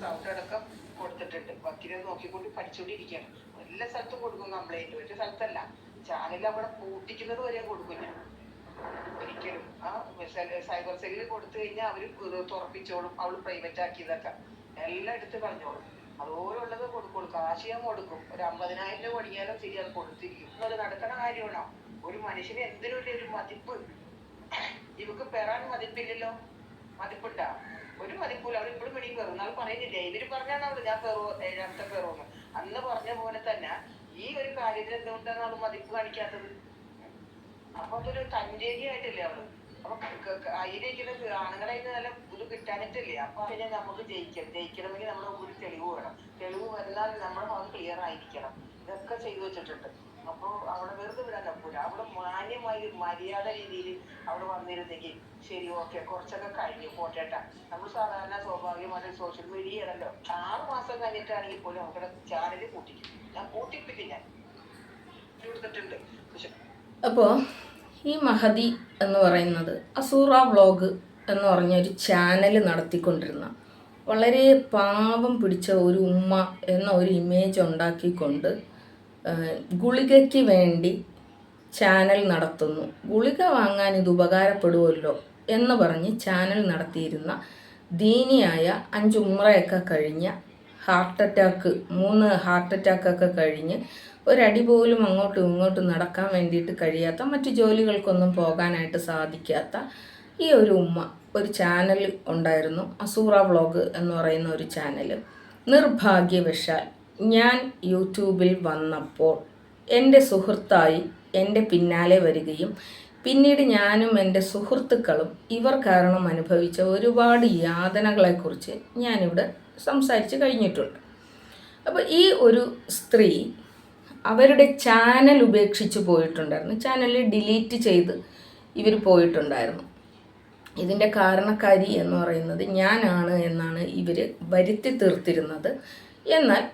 Sound അടക്കം കൊടുത്തിട്ടുണ്ട്. വക്കീലെ നോക്കിക്കൊണ്ട് പഠിച്ചുകൊണ്ടിരിക്കുകയാണ്. എല്ലാ സ്ഥലത്തും കൊടുക്കും കംപ്ലൈന്റ്, ഒരു സ്ഥലത്തല്ല. ചാനൽ അവിടെ പൂട്ടിക്കുന്നത് വരെ കൊടുക്കും ഞാൻ. ഒരിക്കലും ആ സൈബർ സെല്ലിൽ കൊടുത്തു കഴിഞ്ഞാൽ അവര് തുറപ്പിച്ചോളും. അവള് പ്രൈവറ്റ് ആക്കിയതൊക്കെ എല്ലാം എടുത്ത് കളഞ്ഞോളും. അതുപോലുള്ളത് കൊടുക്കുള്ളൂ. കാശ് ഞാൻ കൊടുക്കും. ഒരു 50,000 രൂപ പഠിക്കാനും ശരി, അത് കൊടുത്തിരിക്കും. അത് നടക്കണ കാര്യമാണോ? ഒരു മനുഷ്യന് എന്തിനും ഒരു മതിപ്പ്. ഇവക്ക് പെറാൻ മതിപ്പില്ലല്ലോ. മതിപ്പുണ്ടാ? ഒരു മതിപ്പില്ല. അവർ ഇപ്പോഴും വേണമെങ്കിൽ പെറുന്നാൾ പറയുന്നില്ലേ? ഇവര് പറഞ്ഞാണ് അവള് ഞാൻ പെറോ 7ാമത്തെ പെറോന്ന്. അന്ന് പറഞ്ഞ പോലെ തന്നെ ഈ ഒരു കാര്യത്തിൽ എന്തുകൊണ്ടാണ് അവള് മതിപ്പ് കാണിക്കാത്തത്? അപ്പൊ അതൊരു തഞ്ചേരിയായിട്ടില്ലേ അവള്? അപ്പൊ അതിലിരിക്കുന്ന ആണുങ്ങളെ നല്ല ഇത് കിട്ടാനിട്ടില്ലേ? അപ്പൊ അതിനെ നമുക്ക് ജയിക്കണമെങ്കിൽ നമ്മൾ ഒരു തെളിവ് വേണം. തെളിവ് വന്നാൽ നമ്മുടെ ഭാഗം ക്ലിയർ ആയിരിക്കണം. ഇതൊക്കെ ചെയ്തു വെച്ചിട്ടുണ്ട്. അപ്പൊ അവിടെ വെറുതെ വിടാൻ ഒക്കില്ല. അവിടെ മാന്യമായി മര്യാദ രീതിയിൽ അവിടെ വന്നിരുന്നെങ്കിൽ ശരി, ഓക്കെ, കുറച്ചൊക്കെ കഴിഞ്ഞു പോട്ടേട്ടാ. നമ്മൾ സാധാരണ സ്വാഭാവികമായിട്ട് സോഷ്യൽ മീഡിയ ആണല്ലോ. 6 മാസം കഴിഞ്ഞിട്ടാണെങ്കിൽ പോലും നമ്മുടെ ചാനല് കൂട്ടിക്കും. ഞാൻ കൂട്ടിപ്പിക്കും. ഞാൻ കൊടുത്തിട്ടുണ്ട്. പക്ഷെ അപ്പോൾ ഈ മഹദി എന്ന് പറയുന്നത് അസൂറ വ്ളോഗ് എന്ന് പറഞ്ഞൊരു ചാനൽ നടത്തിക്കൊണ്ടിരുന്ന വളരെ പാവം പിടിച്ച ഒരു ഉമ്മ എന്ന ഒരു ഇമേജ് ഉണ്ടാക്കിക്കൊണ്ട് ഗുളികയ്ക്ക് വേണ്ടി ചാനൽ നടത്തുന്നു, ഗുളിക വാങ്ങാൻ ഇത് ഉപകാരപ്പെടുമല്ലോ എന്ന് പറഞ്ഞ് ചാനൽ നടത്തിയിരുന്ന ദീനിയായ 5 ഉംറയൊക്കെ കഴിഞ്ഞ 3 ഹാർട്ട് അറ്റാക്കൊക്കെ കഴിഞ്ഞ് ഒരടി പോലും അങ്ങോട്ടും ഇങ്ങോട്ടും നടക്കാൻ വേണ്ടിയിട്ട് കഴിയാത്ത, മറ്റു ജോലികൾക്കൊന്നും പോകാനായിട്ട് സാധിക്കാത്ത ഈ ഒരു ഉമ്മ ഒരു ചാനൽ ഉണ്ടായിരുന്നു, അസൂറ വ്ളോഗ് എന്ന് പറയുന്ന ഒരു ചാനൽ. നിർഭാഗ്യവശാൽ ഞാൻ യൂട്യൂബിൽ വന്നപ്പോൾ എൻ്റെ സുഹൃത്തായി എൻ്റെ പിന്നാലെ വരികയും പിന്നീട് ഞാനും എൻ്റെ സുഹൃത്തുക്കളും ഇവർ കാരണം അനുഭവിച്ച ഒരുപാട് യാതനകളെക്കുറിച്ച് ഞാനിവിടെ സംസാരിച്ച് കഴിഞ്ഞിട്ടുണ്ട്. അപ്പോൾ ഈ ഒരു സ്ത്രീ അവരുടെ ചാനൽ ഉപേക്ഷിച്ച് പോയിട്ടുണ്ടായിരുന്നു. ചാനൽ ഡിലീറ്റ് ചെയ്ത് ഇവർ പോയിട്ടുണ്ടായിരുന്നു. ഇതിൻ്റെ കാരണക്കാരി എന്ന് പറയുന്നത് ഞാനാണ് എന്നാണ് ഇവർ വരുത്തി തീർത്തിരുന്നത്. എന്നാൽ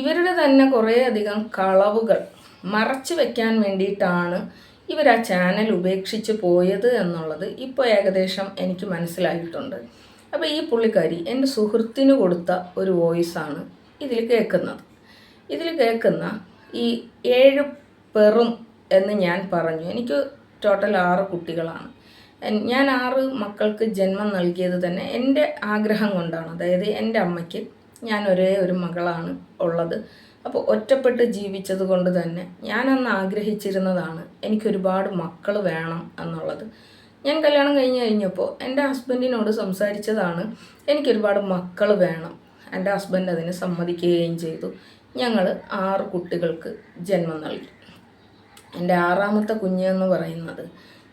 ഇവരുടെ തന്നെ കുറേയധികം കളവുകൾ മറച്ചു വയ്ക്കാൻ വേണ്ടിയിട്ടാണ് ഇവർ ആ ചാനൽ ഉപേക്ഷിച്ച് പോയത് എന്നുള്ളത് ഇപ്പോൾ ഏകദേശം എനിക്ക് മനസ്സിലായിട്ടുണ്ട്. അപ്പോൾ ഈ പുള്ളിക്കാരി എൻ്റെ സുഹൃത്തിന് കൊടുത്ത ഒരു വോയിസാണ് ഇതിൽ കേൾക്കുന്നത്. ഇതിൽ കേൾക്കുന്ന ഈ 7 പെറും എന്ന് ഞാൻ പറഞ്ഞു. എനിക്ക് ടോട്ടൽ 6 കുട്ടികളാണ്. ഞാൻ 6 മക്കൾക്ക് ജന്മം നൽകിയത് തന്നെ എൻ്റെ ആഗ്രഹം കൊണ്ടാണ്. അതായത് എൻ്റെ അമ്മയ്ക്ക് ഞാൻ ഒരേ ഒരു മകളാണ് ഉള്ളത്. അപ്പോൾ ഒറ്റപ്പെട്ട് ജീവിച്ചത് കൊണ്ട് തന്നെ ഞാനന്ന് ആഗ്രഹിച്ചിരുന്നതാണ് എനിക്കൊരുപാട് മക്കൾ വേണം എന്നുള്ളത്. ഞാൻ കല്യാണം കഴിഞ്ഞപ്പോൾ എൻ്റെ ഹസ്ബൻഡിനോട് സംസാരിച്ചതാണ് എനിക്കൊരുപാട് മക്കൾ വേണം. എൻ്റെ ഹസ്ബൻഡ് അതിന് സമ്മതിക്കുകയും ചെയ്തു. ഞങ്ങൾ 6 കുട്ടികൾക്ക് ജന്മം നൽകി. എൻ്റെ 6ാമത്തെ കുഞ്ഞെന്ന് പറയുന്നത്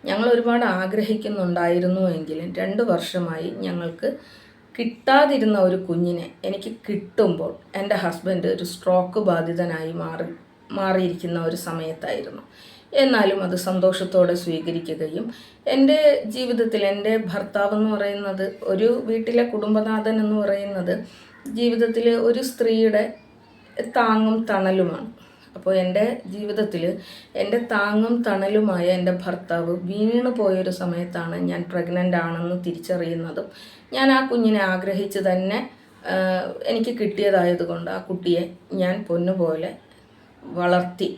ഞങ്ങൾ ഒരുപാട് ആഗ്രഹിക്കുന്നുണ്ടായിരുന്നുവെങ്കിലും 2 വർഷമായി ഞങ്ങൾക്ക് കിട്ടാതിരുന്ന ഒരു കുഞ്ഞിനെ എനിക്ക് കിട്ടുമ്പോൾ എൻ്റെ ഹസ്ബൻഡ് ഒരു സ്ട്രോക്ക് ബാധിതനായി മാറിയിരിക്കുന്ന ഒരു സമയത്തായിരുന്നു. എന്നാലും അത് സന്തോഷത്തോടെ സ്വീകരിക്കുകയും എൻ്റെ ജീവിതത്തിൽ എൻ്റെ ഭർത്താവ് എന്ന് പറയുന്നത്, ഒരു വീട്ടിലെ കുടുംബനാഥൻ എന്ന് പറയുന്നത് ജീവിതത്തിൽ ഒരു സ്ത്രീയുടെ താങ്ങും തണലുമാണ്. അപ്പോൾ എൻ്റെ ജീവിതത്തിൽ എൻ്റെ താങ്ങും തണലുമായ എൻ്റെ ഭർത്താവ് വീണു പോയൊരു സമയത്താണ് ഞാൻ പ്രഗ്നൻ്റ് ആണെന്ന് തിരിച്ചറിയുന്നതും ഞാൻ ആ കുഞ്ഞിനെ ആഗ്രഹിച്ച് തന്നെ എനിക്ക് കിട്ടിയതായതുകൊണ്ട് ആ കുട്ടിയെ ഞാൻ പൊന്നുപോലെ വളർത്തി.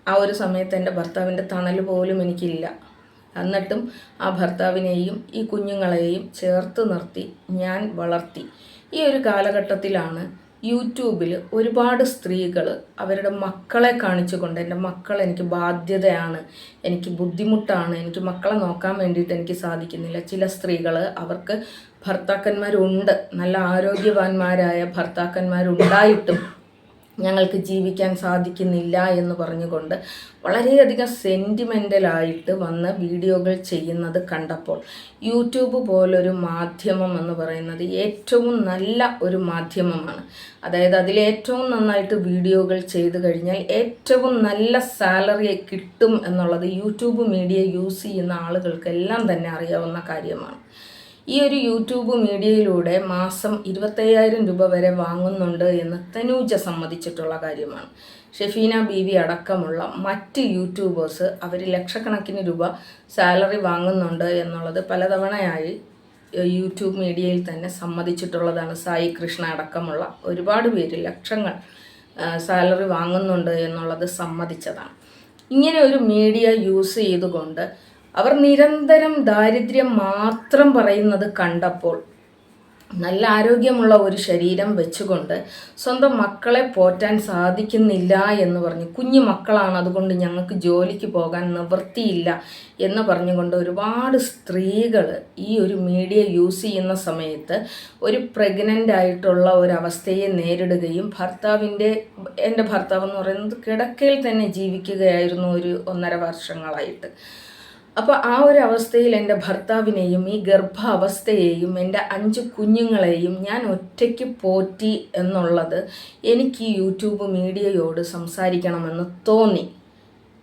ആ ഒരു സമയത്ത് എൻ്റെ ഭർത്താവിൻ്റെ തണൽ പോലും എനിക്കില്ല. എന്നിട്ടും ആ ഭർത്താവിനെയും ഈ കുഞ്ഞുങ്ങളെയും ചേർത്ത് നിർത്തി ഞാൻ വളർത്തി. ഈ ഒരു കാലഘട്ടത്തിലാണ് യൂട്യൂബിൽ ഒരുപാട് സ്ത്രീകൾ അവരുടെ മക്കളെ കാണിച്ചുകൊണ്ട് എൻ്റെ മക്കൾ എനിക്ക് ബാധ്യതയാണ്, എനിക്ക് ബുദ്ധിമുട്ടാണ്, എനിക്ക് മക്കളെ നോക്കാൻ വേണ്ടിയിട്ട് എനിക്ക് സാധിക്കുന്നില്ല. ചില സ്ത്രീകൾ അവർക്ക് ഭർത്താക്കന്മാരുണ്ട്, നല്ല ആരോഗ്യവാന്മാരായ ഭർത്താക്കന്മാരുണ്ടായിട്ടും ഞങ്ങൾക്ക് ജീവിക്കാൻ സാധിക്കുന്നില്ല എന്ന് പറഞ്ഞുകൊണ്ട് വളരെയധികം സെൻറ്റിമെൻ്റലായിട്ട് വന്ന് വീഡിയോകൾ ചെയ്യുന്നത് കണ്ടപ്പോൾ യൂട്യൂബ് പോലൊരു മാധ്യമം എന്ന് പറയുന്നത് ഏറ്റവും നല്ല ഒരു മാധ്യമമാണ്. അതായത് അതിലേറ്റവും നന്നായിട്ട് വീഡിയോകൾ ചെയ്തു കഴിഞ്ഞാൽ ഏറ്റവും നല്ല സാലറി കിട്ടും എന്നുള്ളത് യൂട്യൂബ് മീഡിയ യൂസ് ചെയ്യുന്ന ആളുകൾക്കെല്ലാം തന്നെ അറിയാവുന്ന കാര്യമാണ്. ഈ ഒരു യൂട്യൂബ് മീഡിയയിലൂടെ മാസം 25,000 രൂപ വരെ വാങ്ങുന്നുണ്ട് എന്ന് തനൂജ സമ്മതിച്ചിട്ടുള്ള കാര്യമാണ്. ഷെഫീന ബീവി അടക്കമുള്ള മറ്റ് യൂട്യൂബേഴ്സ് അവർ ലക്ഷക്കണക്കിന് രൂപ സാലറി വാങ്ങുന്നുണ്ട് എന്നുള്ളത് പലതവണയായി യൂട്യൂബ് മീഡിയയിൽ തന്നെ സമ്മതിച്ചിട്ടുള്ളതാണ്. സായി കൃഷ്ണ അടക്കമുള്ള ഒരുപാട് പേര് ലക്ഷങ്ങൾ സാലറി വാങ്ങുന്നുണ്ട് എന്നുള്ളത് സമ്മതിച്ചതാണ്. ഇങ്ങനെ ഒരു മീഡിയ യൂസ് ചെയ്തുകൊണ്ട് അവർ നിരന്തരം ദാരിദ്ര്യം മാത്രം പറയുന്നത് കണ്ടപ്പോൾ നല്ല ആരോഗ്യമുള്ള ഒരു ശരീരം വെച്ചുകൊണ്ട് സ്വന്തം മക്കളെ പോറ്റാൻ സാധിക്കുന്നില്ല എന്ന് പറഞ്ഞ്, കുഞ്ഞു മക്കളാണ്, അതുകൊണ്ട് ഞങ്ങൾക്ക് ജോലിക്ക് പോകാൻ നിവൃത്തിയില്ല എന്ന് പറഞ്ഞുകൊണ്ട് ഒരുപാട് സ്ത്രീകൾ ഈ ഒരു മീഡിയ യൂസ് ചെയ്യുന്ന സമയത്ത് ഒരു പ്രഗ്നൻ്റ് ആയിട്ടുള്ള ഒരവസ്ഥയെ നേരിടുകയും എൻ്റെ ഭർത്താവ് എന്ന് പറയുന്നത് കിടക്കയിൽ തന്നെ ജീവിക്കുകയായിരുന്നു ഒരു 1.5 വർഷങ്ങളായിട്ട്. അപ്പോൾ ആ ഒരു അവസ്ഥയിൽ എൻ്റെ ഭർത്താവിനെയും ഈ ഗർഭാവസ്ഥയെയും എൻ്റെ 5 കുഞ്ഞുങ്ങളെയും ഞാൻ ഒറ്റയ്ക്ക് പോറ്റി എന്നുള്ളത് എനിക്ക് യൂട്യൂബ് മീഡിയയോട് സംസാരിക്കണമെന്ന് തോന്നി.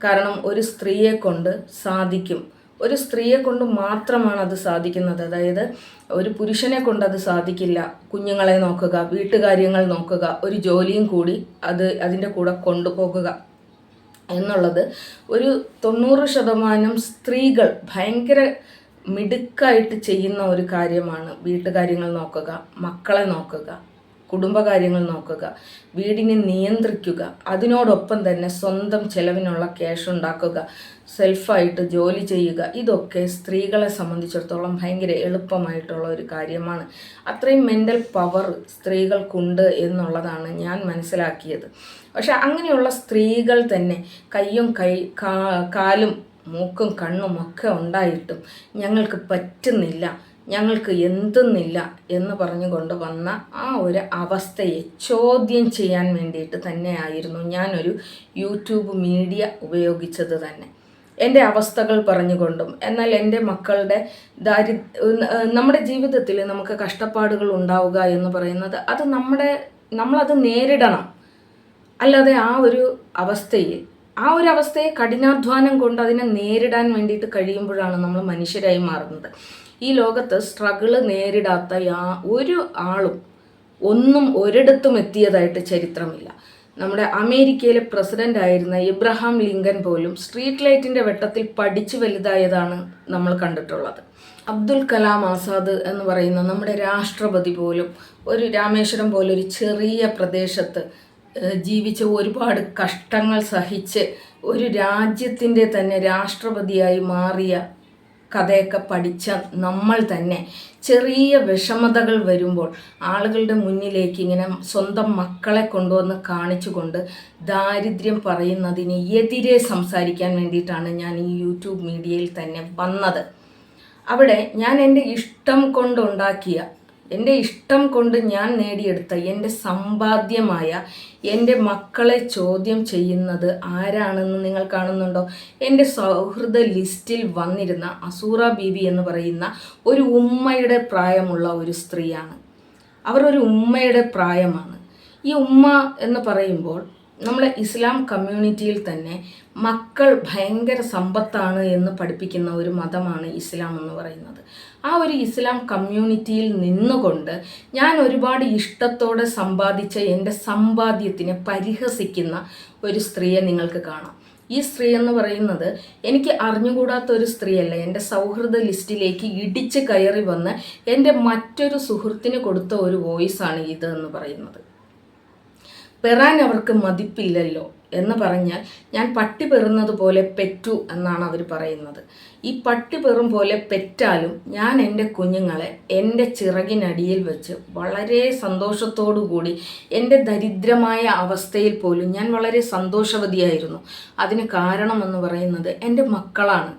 കാരണം ഒരു സ്ത്രീയെ കൊണ്ട് സാധിക്കും, ഒരു സ്ത്രീയെ കൊണ്ട് മാത്രമാണ് അത് സാധിക്കുന്നത്. അതായത് ഒരു പുരുഷനെ കൊണ്ട് അത് സാധിക്കില്ല. കുഞ്ഞുങ്ങളെ നോക്കുക, വീട്ടുകാര്യങ്ങൾ നോക്കുക, ഒരു ജോലിയും കൂടി അതിൻ്റെ കൂടെ കൊണ്ടുപോകുക എന്നുള്ളത് ഒരു 90% സ്ത്രീകൾ ഭയങ്കര മിടുക്കായിട്ട് ചെയ്യുന്ന ഒരു കാര്യമാണ്. വീട്ടുകാര്യങ്ങൾ നോക്കുക, മക്കളെ നോക്കുക, കുടുംബകാര്യങ്ങൾ നോക്കുക, വീടിനെ നിയന്ത്രിക്കുക, അതിനോടൊപ്പം തന്നെ സ്വന്തം ചെലവിനുള്ള ക്യാഷ് ഉണ്ടാക്കുക, സെൽഫായിട്ട് ജോലി ചെയ്യുക. ഇതൊക്കെ സ്ത്രീകളെ സംബന്ധിച്ചിടത്തോളം ഭയങ്കര എളുപ്പമായിട്ടുള്ള ഒരു കാര്യമാണ്. അത്രയും മെൻ്റൽ പവർ സ്ത്രീകൾക്കുണ്ട് എന്നുള്ളതാണ് ഞാൻ മനസ്സിലാക്കിയത്. പക്ഷെ അങ്ങനെയുള്ള സ്ത്രീകൾ തന്നെ കയ്യും കാലും മൂക്കും കണ്ണും ഒക്കെ ഉണ്ടായിട്ടും ഞങ്ങൾക്ക് പറ്റുന്നില്ല, ഞങ്ങൾക്ക് എന്തുന്നില്ല എന്ന് പറഞ്ഞുകൊണ്ട് വന്ന ആ ഒരു അവസ്ഥയെ ചോദ്യം ചെയ്യാൻ വേണ്ടിയിട്ട് തന്നെയായിരുന്നു ഞാനൊരു യൂട്യൂബ് മീഡിയ ഉപയോഗിച്ചത് തന്നെ. എൻ്റെ അവസ്ഥകൾ പറഞ്ഞുകൊണ്ടും, എന്നാൽ എൻ്റെ മക്കളുടെ നമ്മുടെ ജീവിതത്തിൽ നമുക്ക് കഷ്ടപ്പാടുകൾ ഉണ്ടാവുക എന്ന് പറയുന്നത് അത് നമ്മളത് നേരിടണം. അല്ലാതെ ആ ഒരു അവസ്ഥയെ കഠിനാധ്വാനം കൊണ്ട് അതിനെ നേരിടാൻ വേണ്ടിയിട്ട് കഴിയുമ്പോഴാണ് നമ്മൾ മനുഷ്യരായി മാറുന്നത്. ഈ ലോകത്ത് സ്ട്രഗിള് നേരിടാത്ത ഒരു ആളും ഒരിടത്തും എത്തിയതായിട്ട് ചരിത്രമില്ല. നമ്മുടെ അമേരിക്കയിലെ പ്രസിഡന്റ് ആയിരുന്ന ഇബ്രഹാം ലിങ്കൻ പോലും സ്ട്രീറ്റ് ലൈറ്റിൻ്റെ വെട്ടത്തിൽ പഠിച്ചു വലുതായതാണ് നമ്മൾ കണ്ടിട്ടുള്ളത്. അബ്ദുൽ കലാം ആസാദ് എന്ന് പറയുന്ന നമ്മുടെ രാഷ്ട്രപതി പോലും ഒരു രാമേശ്വരം പോലെ ഒരു ചെറിയ പ്രദേശത്ത് ജീവിച്ച് ഒരുപാട് കഷ്ടങ്ങൾ സഹിച്ച് ഒരു രാജ്യത്തിൻ്റെ തന്നെ രാഷ്ട്രപതിയായി മാറിയ കഥയൊക്കെ പഠിച്ച നമ്മൾ തന്നെ ചെറിയ വിഷമതകൾ വരുമ്പോൾ ആളുകളുടെ മുന്നിലേക്ക് ഇങ്ങനെ സ്വന്തം മക്കളെ കൊണ്ടുവന്ന് കാണിച്ചുകൊണ്ട് ദാരിദ്ര്യം പറയുന്നതിന് എതിരെ സംസാരിക്കാൻ വേണ്ടിയിട്ടാണ് ഞാൻ ഈ യൂട്യൂബ് മീഡിയയിൽ തന്നെ വന്നത്. അവിടെ ഞാൻ എൻ്റെ ഇഷ്ടം കൊണ്ട് ഞാൻ നേടിയെടുത്ത എൻ്റെ സമ്പാദ്യമായ എൻ്റെ മക്കളെ ചോദ്യം ചെയ്യുന്നത് ആരാണെന്ന് നിങ്ങൾ കാണുന്നുണ്ടോ? എൻ്റെ സൗഹൃദ ലിസ്റ്റിൽ വന്നിരുന്ന അസൂറ ബീവി എന്ന് പറയുന്ന ഒരു ഉമ്മയുടെ പ്രായമുള്ള ഒരു സ്ത്രീയാണ്. അവർ ഒരു ഉമ്മയുടെ പ്രായമാണ്. ഈ ഉമ്മ എന്ന് പറയുമ്പോൾ നമ്മളെ ഇസ്ലാം കമ്മ്യൂണിറ്റിയിൽ തന്നെ മക്കൾ ഭയങ്കര സമ്പത്താണ് എന്ന് പഠിപ്പിക്കുന്ന ഒരു മതമാണ് ഇസ്ലാം എന്ന് പറയുന്നത്. ആ ഒരു ഇസ്ലാം കമ്മ്യൂണിറ്റിയിൽ നിന്നുകൊണ്ട് ഞാൻ ഒരുപാട് ഇഷ്ടത്തോടെ സമ്പാദിച്ച എൻ്റെ സമ്പാദ്യത്തിനെ പരിഹസിക്കുന്ന ഒരു സ്ത്രീയെ നിങ്ങൾക്ക് കാണാം. ഈ സ്ത്രീ എന്ന് പറയുന്നത് എനിക്ക് അറിഞ്ഞുകൂടാത്ത ഒരു സ്ത്രീയല്ല. എൻ്റെ സൗഹൃദ ലിസ്റ്റിലേക്ക് ഇടിച്ച് കയറി വന്ന് എൻ്റെ മറ്റൊരു സുഹൃത്തിന് കൊടുത്ത ഒരു വോയിസാണ് ഇത് എന്ന് പറയുന്നത്. പെറാൻ അവർക്ക് മതിപ്പില്ലല്ലോ എന്ന് പറഞ്ഞാൽ ഞാൻ പട്ടി പെറുന്നത് പോലെ പെറ്റു എന്നാണ് അവർ പറയുന്നത്. ഈ പട്ടി പെറും പോലെ പെറ്റാലും ഞാൻ എൻ്റെ കുഞ്ഞുങ്ങളെ എൻ്റെ ചിറകിനടിയിൽ വെച്ച് വളരെ സന്തോഷത്തോടു കൂടി എൻ്റെ ദരിദ്രമായ അവസ്ഥയിൽ പോലും ഞാൻ വളരെ സന്തോഷവതിയായിരുന്നു. അതിന് കാരണമെന്ന് പറയുന്നത് എൻ്റെ മക്കളാണ്.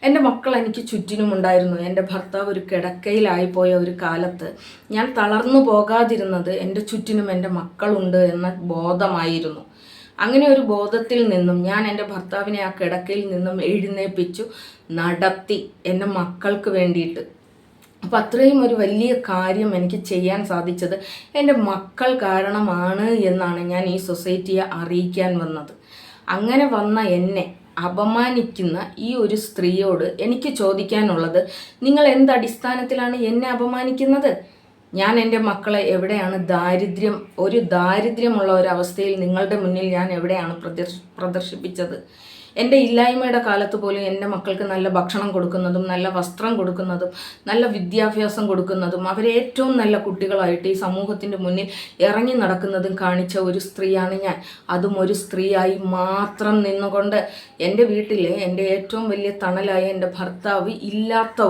എൻ്റെ മക്കൾ എനിക്ക് ചുറ്റിനുമുണ്ടായിരുന്നു. എൻ്റെ ഭർത്താവ് ഒരു കിടക്കയിലായിപ്പോയ ഒരു കാലത്ത് ഞാൻ തളർന്നു പോകാതിരുന്നത് എൻ്റെ ചുറ്റിനും എൻ്റെ മക്കളുണ്ട് എന്ന ബോധമായിരുന്നു. അങ്ങനെ ഒരു ബോധത്തിൽ നിന്നും ഞാൻ എൻ്റെ ഭർത്താവിനെ ആ കിടക്കയിൽ നിന്നും എഴുന്നേൽപ്പിച്ചു നടത്തി എൻ്റെ മക്കൾക്ക് വേണ്ടിയിട്ട്. അപ്പം അത്രയും ഒരു വലിയ കാര്യം എനിക്ക് ചെയ്യാൻ സാധിച്ചത് എൻ്റെ മക്കൾ കാരണമാണ് എന്നാണ് ഞാൻ ഈ സൊസൈറ്റിയെ അറിയിക്കാൻ വന്നത്. അങ്ങനെ വന്ന എന്നെ അപമാനിക്കുന്ന ഈ ഒരു സ്ത്രീയോട് എനിക്ക് ചോദിക്കാനുള്ളത്, നിങ്ങൾ എന്തടിസ്ഥാനത്തിലാണ് എന്നെ അപമാനിക്കുന്നത്? ഞാൻ എൻ്റെ മക്കളെ എവിടെയാണ് ദാരിദ്ര്യമുള്ള ഒരവസ്ഥയിൽ നിങ്ങളുടെ മുന്നിൽ ഞാൻ എവിടെയാണ് പ്രദർശിപ്പിച്ചത്? എൻ്റെ ഇല്ലായ്മയുടെ കാലത്ത് പോലും എൻ്റെ മക്കൾക്ക് നല്ല ഭക്ഷണം കൊടുക്കുന്നതും നല്ല വസ്ത്രം കൊടുക്കുന്നതും നല്ല വിദ്യാഭ്യാസം കൊടുക്കുന്നതും അവരെ ഏറ്റവും നല്ല കുട്ടികളായിട്ട് ഈ സമൂഹത്തിൻ്റെ മുന്നിൽ ഇറങ്ങി നടക്കുന്നതും കാണിച്ച ഒരു സ്ത്രീയാണ് ഞാൻ. അതും ഒരു സ്ത്രീയായി മാത്രം നിന്നുകൊണ്ട് എൻ്റെ വീട്ടിലെ എൻ്റെ ഏറ്റവും വലിയ തണലായ എൻ്റെ ഭർത്താവ് ഇല്ലാത്ത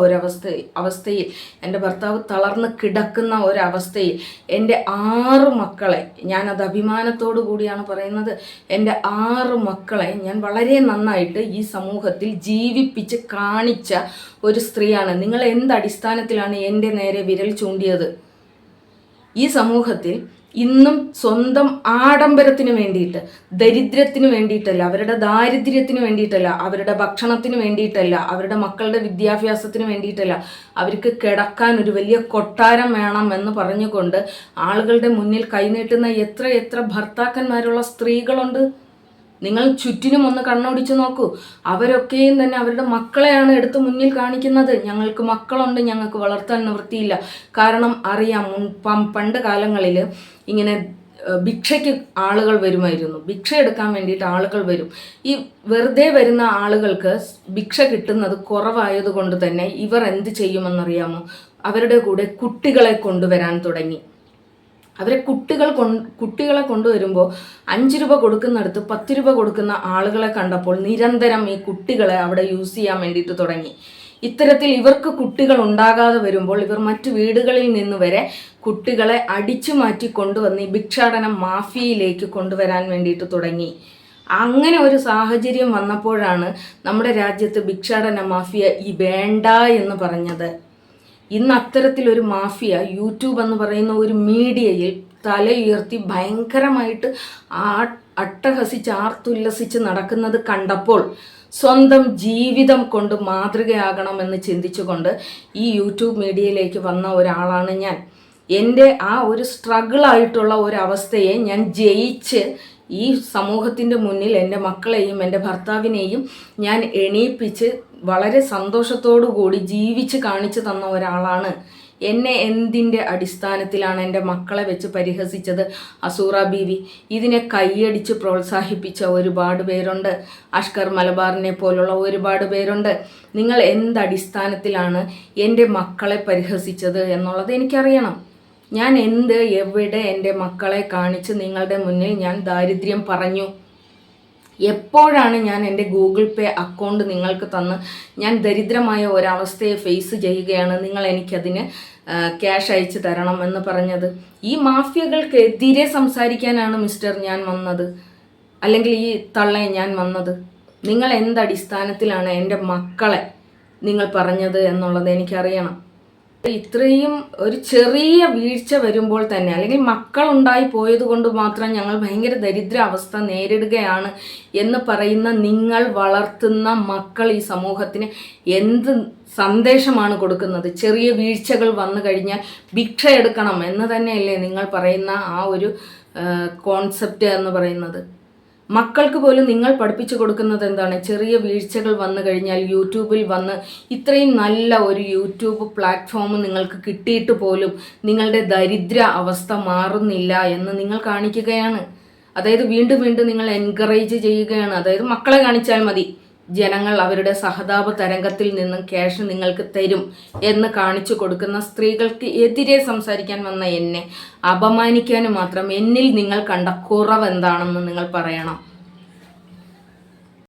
അവസ്ഥയിൽ എൻ്റെ ഭർത്താവ് തളർന്ന് കിടക്കുന്ന ഒരവസ്ഥയിൽ എൻ്റെ 6 മക്കളെ, ഞാനത് അഭിമാനത്തോടു കൂടിയാണ് പറയുന്നത്, എൻ്റെ 6 മക്കളെ ഞാൻ വളരെ നന്നായിട്ട് ഈ സമൂഹത്തിൽ ജീവിപ്പിച്ച് കാണിച്ച ഒരു സ്ത്രീയാണ്. നിങ്ങൾ എന്തടിസ്ഥാനത്തിലാണ് എൻ്റെ നേരെ വിരൽ ചൂണ്ടിയത്? ഈ സമൂഹത്തിൽ ഇന്നും സ്വന്തം ആഡംബരത്തിന് വേണ്ടിയിട്ട്, ദരിദ്രത്തിന് വേണ്ടിയിട്ടല്ല, അവരുടെ ദാരിദ്ര്യത്തിന് വേണ്ടിയിട്ടല്ല, അവരുടെ ഭക്ഷണത്തിന് വേണ്ടിയിട്ടല്ല, അവരുടെ മക്കളുടെ വിദ്യാഭ്യാസത്തിന് വേണ്ടിയിട്ടല്ല, അവർക്ക് കിടക്കാൻ ഒരു വലിയ കൊട്ടാരം വേണം എന്ന് പറഞ്ഞുകൊണ്ട് ആളുകളുടെ മുന്നിൽ കൈനീട്ടുന്ന എത്ര ഭർത്താക്കന്മാരുള്ള സ്ത്രീകളുണ്ട്. നിങ്ങൾ ചുറ്റിനും ഒന്ന് കണ്ണോടിച്ച് നോക്കൂ. അവരൊക്കെയും തന്നെ അവരുടെ മക്കളെയാണ് എടുത്ത് മുന്നിൽ കാണിക്കുന്നത്. ഞങ്ങൾക്ക് മക്കളുണ്ട്, ഞങ്ങൾക്ക് വളർത്താൻ നിവൃത്തിയില്ല. കാരണം അറിയാം, പണ്ട് കാലങ്ങളിൽ ഇങ്ങനെ ഭിക്ഷയ്ക്ക് ആളുകൾ വരുമായിരുന്നു. ഭിക്ഷ എടുക്കാൻ വേണ്ടിയിട്ട് ആളുകൾ വരും. ഈ വെറുതെ വരുന്ന ആളുകൾക്ക് ഭിക്ഷ കിട്ടുന്നത് കുറവായതുകൊണ്ട് തന്നെ ഇവർ എന്ത് ചെയ്യുമെന്നറിയാമോ? അവരുടെ കൂടെ കുട്ടികളെ കൊണ്ടുവരാൻ തുടങ്ങി. അവരെ കുട്ടികളെ കൊണ്ടുവരുമ്പോൾ 5 രൂപ കൊടുക്കുന്നിടത്ത് 10 രൂപ കൊടുക്കുന്ന ആളുകളെ കണ്ടപ്പോൾ നിരന്തരം ഈ കുട്ടികളെ അവിടെ യൂസ് ചെയ്യാൻ വേണ്ടിയിട്ട് തുടങ്ങി. ഇത്തരത്തിൽ ഇവർക്ക് കുട്ടികൾ ഉണ്ടാകാതെ വരുമ്പോൾ ഇവർ മറ്റു വീടുകളിൽ നിന്ന് വരെ കുട്ടികളെ അടിച്ചു മാറ്റി കൊണ്ടുവന്ന് ഈ ഭിക്ഷാടന മാഫിയയിലേക്ക് കൊണ്ടുവരാൻ വേണ്ടിയിട്ട് തുടങ്ങി. അങ്ങനെ ഒരു സാഹചര്യം വന്നപ്പോഴാണ് നമ്മുടെ രാജ്യത്ത് ഭിക്ഷാടന മാഫിയ വേണ്ട എന്ന് പറഞ്ഞത്. ഇന്ന് അത്തരത്തിലൊരു മാഫിയ യൂട്യൂബ് എന്ന് പറയുന്ന ഒരു മീഡിയയിൽ തല ഉയർത്തി ഭയങ്കരമായിട്ട് അട്ടഹസിച്ച് ആർത്തുല്ലസിച്ച് നടക്കുന്നത് കണ്ടപ്പോൾ സ്വന്തം ജീവിതം കൊണ്ട് മാതൃകയാകണമെന്ന് ചിന്തിച്ചുകൊണ്ട് ഈ യൂട്യൂബ് മീഡിയയിലേക്ക് വന്ന ഒരാളാണ് ഞാൻ. എൻ്റെ ആ ഒരു സ്ട്രഗിളായിട്ടുള്ള ഒരവസ്ഥയെ ഞാൻ ജയിച്ച് ഈ സമൂഹത്തിൻ്റെ മുന്നിൽ എൻ്റെ മക്കളെയും എൻ്റെ ഭർത്താവിനെയും ഞാൻ എണീപ്പിച്ച് വളരെ സന്തോഷത്തോടു കൂടി ജീവിച്ച് കാണിച്ചു തന്ന ഒരാളാണ്. എന്നെ എന്തിൻ്റെ അടിസ്ഥാനത്തിലാണ് എൻ്റെ മക്കളെ വെച്ച് പരിഹസിച്ചത് അസൂറ ബീവി? ഇതിനെ കൈയടിച്ച് പ്രോത്സാഹിപ്പിച്ച ഒരുപാട് പേരുണ്ട്. അഷ്കർ മലബാറിനെ പോലുള്ള ഒരുപാട് പേരുണ്ട്. നിങ്ങൾ എന്തടിസ്ഥാനത്തിലാണ് എൻ്റെ മക്കളെ പരിഹസിച്ചത് എന്നുള്ളത് എനിക്കറിയണം. ഞാൻ എവിടെ എൻ്റെ മക്കളെ കാണിച്ച് നിങ്ങളുടെ മുന്നിൽ ഞാൻ ദാരിദ്ര്യം പറഞ്ഞു? എപ്പോഴാണ് ഞാൻ എൻ്റെ ഗൂഗിൾ പേ അക്കൗണ്ട് നിങ്ങൾക്ക് തന്ന് ഞാൻ ദരിദ്രമായ ഒരവസ്ഥയെ ഫേസ് ചെയ്യുകയാണ്, നിങ്ങൾ എനിക്കതിന് ക്യാഷ് അയച്ചു തരണം എന്ന് പറഞ്ഞത്? ഈ മാഫിയകൾക്കെതിരെ സംസാരിക്കാനാണ് മിസ്റ്റർ ഞാൻ വന്നത്, അല്ലെങ്കിൽ ഈ തള്ളയെ ഞാൻ വന്നത്. നിങ്ങൾ എന്തടിസ്ഥാനത്തിലാണ് എൻ്റെ മക്കളെ നിങ്ങൾ പറഞ്ഞത് എന്നുള്ളത് എനിക്കറിയണം. ഇത്രയും ഒരു ചെറിയ വീഴ്ച വരുമ്പോൾ തന്നെ, അല്ലെങ്കിൽ മക്കളുണ്ടായി പോയത് കൊണ്ട് മാത്രം ഞങ്ങൾ ഭയങ്കര ദരിദ്ര അവസ്ഥ നേരിടുകയാണ് എന്ന് പറയുന്ന നിങ്ങൾ വളർത്തുന്ന മക്കൾ ഈ സമൂഹത്തിന് എന്ത് സന്ദേശമാണ് കൊടുക്കുന്നത്? ചെറിയ വീഴ്ചകൾ വന്നു കഴിഞ്ഞാൽ ഭിക്ഷ എടുക്കണം എന്ന് തന്നെയല്ലേ നിങ്ങൾ പറയുന്ന ആ ഒരു കോൺസെപ്റ്റ് എന്ന് പറയുന്നത്? മക്കൾക്ക് പോലും നിങ്ങൾ പഠിപ്പിച്ചു കൊടുക്കുന്നത് എന്താണ്? ചെറിയ വീഴ്ചകൾ വന്നു കഴിഞ്ഞാൽ യൂട്യൂബിൽ വന്ന് ഇത്രയും നല്ല ഒരു യൂട്യൂബ് പ്ലാറ്റ്ഫോം നിങ്ങൾക്ക് കിട്ടിയിട്ട് പോലും നിങ്ങളുടെ ദരിദ്ര അവസ്ഥ മാറുന്നില്ല എന്ന് നിങ്ങൾ കാണിക്കുകയാണ്. അതായത് വീണ്ടും നിങ്ങൾ എൻകറേജ് ചെയ്യുകയാണ്. അതായത് മക്കളെ കാണിച്ചാൽ മതി, ജനങ്ങൾ അവരുടെ സഹതാപ തരംഗത്തിൽ നിന്നും ക്യാഷ് നിങ്ങൾക്ക് തരും എന്ന് കാണിച്ചു കൊടുക്കുന്ന സ്ത്രീകൾക്ക് എതിരെ സംസാരിക്കാൻ വന്ന എന്നെ അപമാനിക്കാനും മാത്രം എന്നിൽ നിങ്ങൾ കണ്ട കുറവ് എന്താണെന്ന് നിങ്ങൾ പറയണം.